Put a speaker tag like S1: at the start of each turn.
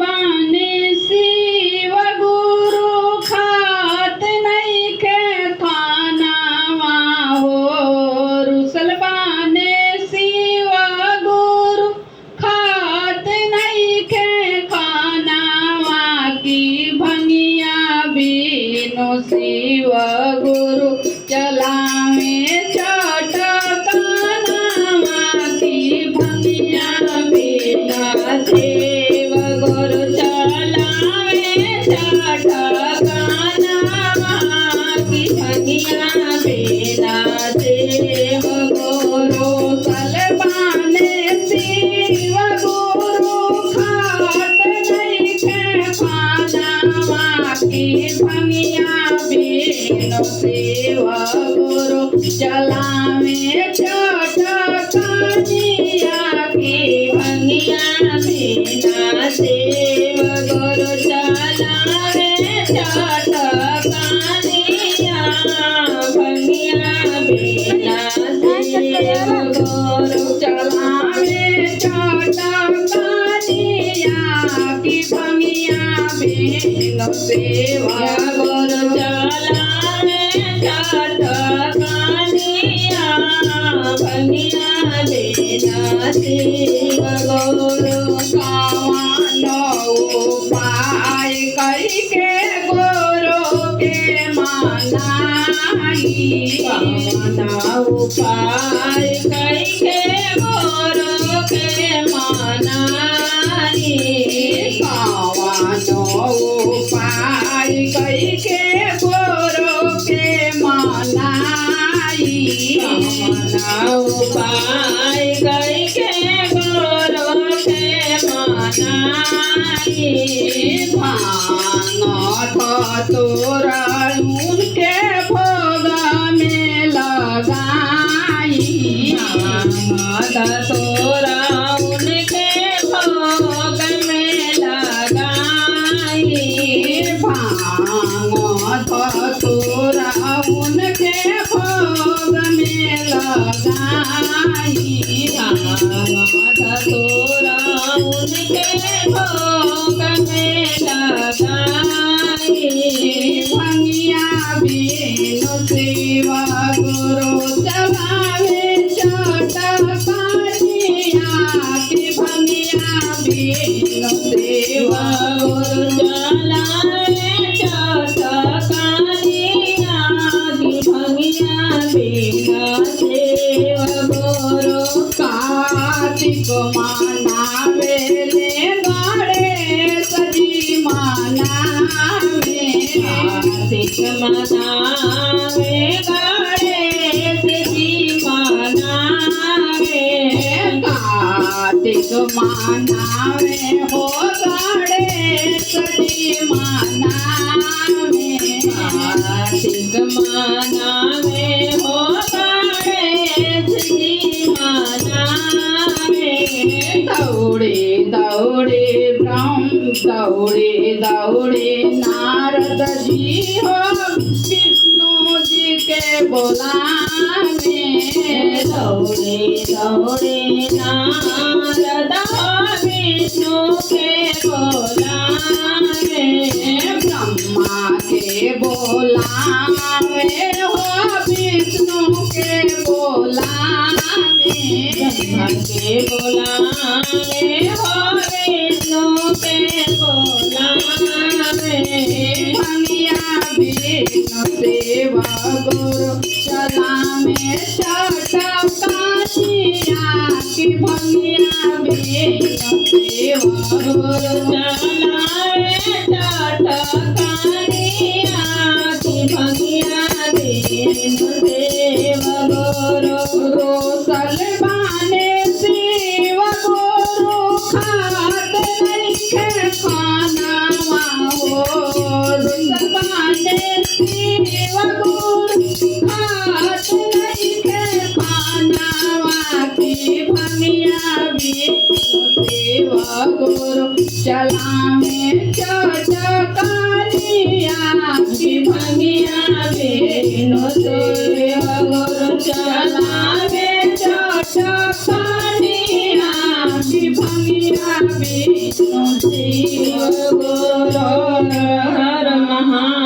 S1: बाने शिव गुरु खात नहीं के खानावा हो। रुसल बाने शिव गुरु खात नहीं के खानावा की भंगिया बीनो शिव गुरु चलावे चटकानावा की भंगिया बीना शिव गुरु चलावे चटकानावा की भंगिया बीना शिव गुरु सलबाने शिव गुरु खात नहीं के खानावा की भंगिया बीनो शिव गुरु चलावे चटकानिया की भंगिया बीना शिव गुरु चलावे चटकानिया भंगिया बीना शिव गुरु चलावे चटकानिया की भंगिया बीनो शिव गुरु चलावे चटकानिया भंगिया बीना शिव गुरु कावनो उपाय करके गुरु के मनाई। कावनो उपाय करके गुरु के मनाई। कावनो उपाय करके गुरु के मनाई। कावनो उपाय करके गुरु के मनाई। भांग धतूरा उनके भोग में लगाई। भांग धतूरा उनके भोग में लगाई। भांग धतूरा उनके भोग में लगाई। भांग धतूरा उनके भोग में लगाई। भंगिया बीनो शिव गुरु चलावे चटकानिया की भंगिया बीनो शिव गुरु चलावे चटकानिया की भंगिया बीनो शिव गुरु कार्तिक मनावे ले गणेश जी मनावे। कार्तिक मनावे गणेश जी मनावे। कार्तिक मनावे हो गणेश जी मनावे। कार्तिक मनावे हो गणेश जी मनावे। दौड़े दौड़े दौड़े दौड़े नारद जी हो विष्णु जी के बोलावे। दौड़े दौड़े नारद विष्णु के बोलावे। ब्रह्मा के बोलावे हो विष्णु के बोलावे। ब्रह्मा के बोलावे हो विष्णु के बोलावे। भंगिया बीनो शिव गुरु चलावे चटकानिया की भंगिया बीनो शिव गुरु चलावे चटकानिया की भंगिया बीनो शिव गुरु। रोसल बाने शिव गुरु खात नहीं के खानावा हो। रोसल बाने शिव गुरु खात नहीं के खानावा की भंगिया बीनो शिव गुरु चलावे चटकानिया की भंगिया बीनो शिव गुरु चलावे चटकानिया की भंगिया बीनो शिव हर महादेव।